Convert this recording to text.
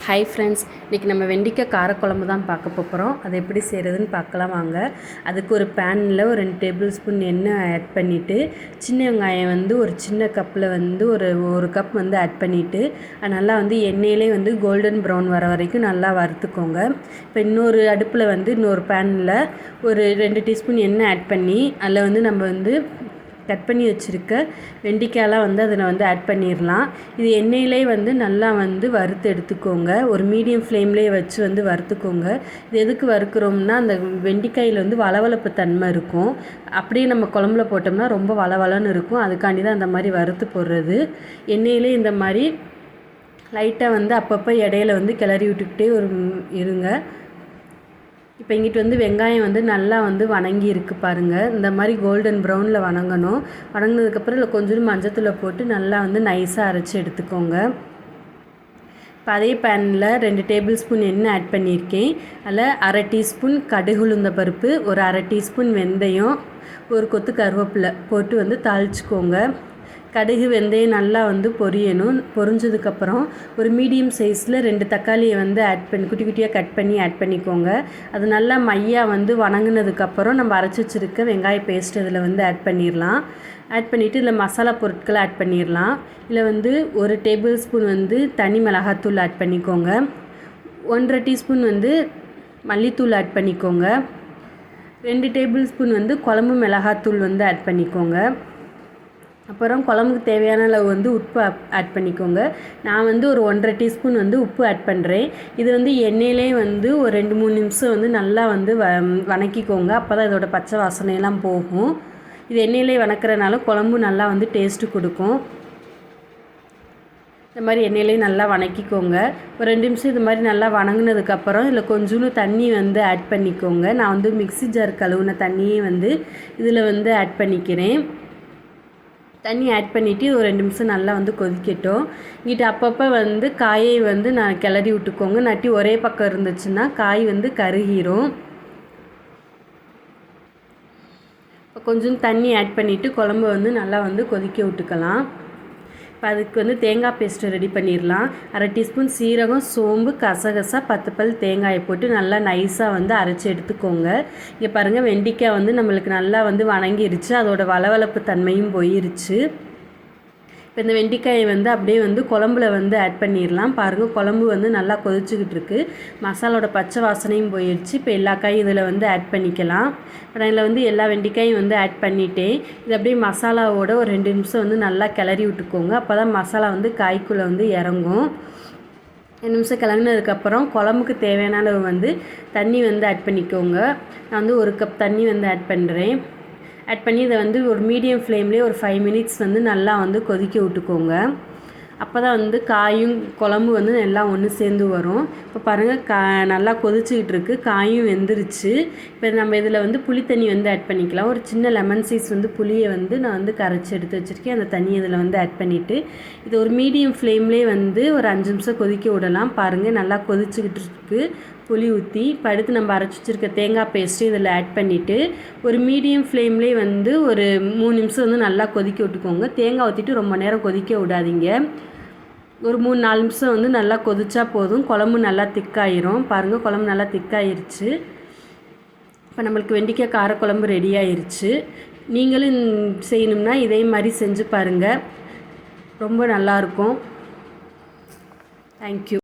Hi friends, இன்றைக்கி நம்ம வெண்டைக்காய் காரக்குழம்பு தான் பார்க்க போகிறோம். அதை எப்படி செய்கிறதுன்னு பார்க்கலாம் வாங்க. அதுக்கு ஒரு பேனில் ஒரு 2 டேபிள் ஸ்பூன் எண்ணெய் ஆட் பண்ணிவிட்டு, சின்ன வெங்காயம் ஒரு சின்ன கப்பில் ஒரு கப் ஆட் பண்ணிவிட்டு, நல்லா எண்ணெயிலே கோல்டன் ப்ரௌன் வர வரைக்கும் நல்லா வறுத்துக்கோங்க. இப்போ இன்னொரு அடுப்பில் இன்னொரு பேனில் ஒரு 2 டீஸ்பூன் எண்ணெய் ஆட் பண்ணி அதில் நம்ம கட் பண்ணி வச்சுருக்க வெண்டைக்காயெலாம் அதில் ஆட் பண்ணிடலாம். இது எண்ணெயிலே நல்லா வறுத்து எடுத்துக்கோங்க. ஒரு மீடியம் ஃப்ளேம்லேயே வச்சு வறுத்துக்கோங்க. இது எதுக்கு வறுக்கிறோம்னா, அந்த வெண்டைக்காயில் வளவளப்பு தன்மை இருக்கும். அப்படியே நம்ம குழம்புல போட்டோம்னா ரொம்ப வளவளன்னு இருக்கும். அதுக்காண்டி தான் அந்த மாதிரி வறுத்து போடுறது. எண்ணெயிலே இந்த மாதிரி லைட்டாக அப்பப்போ இடையில கிளறி விட்டுக்கிட்டே இருங்க. இப்போ இங்கிட்டு வெங்காயம் நல்லா வணங்கி இருக்குது பாருங்கள். இந்த மாதிரி கோல்டன் ப்ரௌனில் வணங்கணும். வணங்கினதுக்கப்புறம் இல்லை கொஞ்சம் மஞ்சத்தூளை போட்டு நல்லா நைஸாக அரைச்சி எடுத்துக்கோங்க. இப்போ அதே பேனில் 2 டேபிள் ஸ்பூன் எண்ணெய் ஆட் பண்ணியிருக்கேன். அதில் அரை டீஸ்பூன் கடுகு உளுந்த பருப்பு, ஒரு அரை டீஸ்பூன் வெந்தயம், ஒரு கொத்து கருவேப்பிலை போட்டு தாளிச்சுக்கோங்க. கடுகு வெந்தயம் நல்லா பொரியணும். பொரிஞ்சதுக்கப்புறம் ஒரு மீடியம் சைஸில் 2 தக்காளியை ஆட் பண்ணி குட்டி குட்டியாக கட் பண்ணி ஆட் பண்ணிக்கோங்க. அது நல்லா மையாக வணங்கினதுக்கப்புறம் நம்ம அரைச்சி வச்சுருக்க வெங்காய பேஸ்ட் அதில் ஆட் பண்ணிடலாம். ஆட் பண்ணிவிட்டு இதில் மசாலா பொருட்களை ஆட் பண்ணிடலாம். இதில் ஒரு டேபிள் ஸ்பூன் தனி மிளகாத்தூள் ஆட் பண்ணிக்கோங்க. 1.5 டீஸ்பூன் மல்லித்தூள் ஆட் பண்ணிக்கோங்க. 2 டேபிள் ஸ்பூன் குழம்பு மிளகாத்தூள் ஆட் பண்ணிக்கோங்க. அப்புறம் குழம்புக்கு தேவையான அளவு உப்பு ஆட் பண்ணிக்கோங்க. நான் ஒரு 1.5 டீஸ்பூன் உப்பு ஆட் பண்ணுறேன். இது எண்ணெயிலே ஒரு 2-3 நிமிஷம் நல்லா வணக்கிக்கோங்க. அப்போ தான் இதோட பச்சை வாசனையெல்லாம் போகும். இது எண்ணெயிலே வணக்கிறனால குழம்பு நல்லா டேஸ்ட்டு கொடுக்கும். இந்த மாதிரி எண்ணெயிலே நல்லா வணக்கிக்கோங்க. ஒரு 2 நிமிஷம் இது மாதிரி நல்லா வணங்கினதுக்கப்புறம் இதில் கொஞ்சோண்டு தண்ணி ஆட் பண்ணிக்கோங்க. நான் மிக்ஸி ஜார் கழுவுன தண்ணியே இதில் ஆட் பண்ணிக்கிறேன். தண்ணி ஆட் பண்ணிவிட்டு ஒரு 2 நிமிஷம் நல்லா கொதிக்கட்டும். இங்கிட்ட அப்பப்போ காயை நான் கிளறி விட்டுக்கோங்க. நட்டி ஒரே பக்கம் இருந்துச்சுன்னா காய் கருகிரும். இப்போ கொஞ்சம் தண்ணி ஆட் பண்ணிவிட்டு குழம்பு நல்லா கொதிக்க விட்டுக்கலாம். இப்போ அதுக்கு தேங்காய் பேஸ்ட்டு ரெடி பண்ணிடலாம். அரை டீஸ்பூன் சீரகம், சோம்பு, கசகசா, 10 பல் தேங்காயை போட்டு நல்லா நைஸாக அரைச்சி எடுத்துக்கோங்க. இங்கே பாருங்கள், வெண்டைக்காய் நம்மளுக்கு நல்லா வணங்கிருச்சு. அதோட வளவளப்பு தன்மையும் போயிருச்சு. இப்போ இந்த வெண்டைக்காயை அப்படியே குழம்புல ஆட் பண்ணிடலாம். பாருங்கள், குழம்பு நல்லா கொதிச்சுக்கிட்டு இருக்குது. மசாலோட பச்சை வாசனையும் போயிடுச்சு. இப்போ எல்லா காயும் இதில் ஆட் பண்ணிக்கலாம். இப்போ நான் இதில் எல்லா வெண்டைக்காயும் ஆட் பண்ணிட்டேன். இது அப்படியே மசாலாவோட ஒரு 2 நிமிஷம் நல்லா கிளறி விட்டுக்கோங்க. அப்போ தான் மசாலா காய்க்குள்ளே இறங்கும். 2 நிமிஷம் கிளறினதுக்கப்புறம் குழம்புக்கு தேவையான அளவு தண்ணி ஆட் பண்ணிக்கோங்க. நான் ஒரு கப் தண்ணி ஆட் பண்ணுறேன். ஆட் பண்ணி இதை ஒரு மீடியம் ஃப்ளேம்லேயே ஒரு 5 மினிட்ஸ் நல்லா கொதிக்க விட்டுக்கோங்க. அப்போ தான் காயும் குழம்பு எல்லாம் ஒன்று சேர்ந்து வரும். இப்போ பாருங்கள், நல்லா கொதிச்சுக்கிட்டு இருக்குது. காயும் வெந்துருச்சு. இப்போ நம்ம இதில் புளி தண்ணி ஆட் பண்ணிக்கலாம். ஒரு சின்ன லெமன் சைஸ் புளியை நான் கரைச்சி எடுத்து வச்சுருக்கேன். அந்த தண்ணி இதில் ஆட் பண்ணிவிட்டு இது ஒரு மீடியம் ஃப்ளேம்லேயே ஒரு 5 நிமிஷம் கொதிக்க விடலாம். பாருங்கள், நல்லா கொதிச்சுக்கிட்டு இருக்குது. புளி ஊற்றி இப்போ அடுத்து நம்ம அரைச்சி வச்சுருக்க தேங்காய் பேஸ்ட்டு இதில் ஆட் பண்ணிவிட்டு ஒரு மீடியம் ஃப்ளேம்லேயே ஒரு 3 நிமிஷம் நல்லா கொதிக்க விட்டுக்கோங்க. தேங்காய் ஊற்றிட்டு ரொம்ப நேரம் கொதிக்க விடாதீங்க. ஒரு 3-4 நிமிஷம் நல்லா கொதிச்சா போதும். குழம்பு நல்லா திக்காயிரும். பாருங்கள், குழம்பு நல்லா திக்காயிருச்சு. இப்போ நம்மளுக்கு வெண்டைக்காய் காரக்குழம்பு ரெடி ஆயிருச்சு. நீங்களும் செய்யணும்னா இதே மாதிரி செஞ்சு பாருங்கள். ரொம்ப நல்லாயிருக்கும். தேங்க்யூ.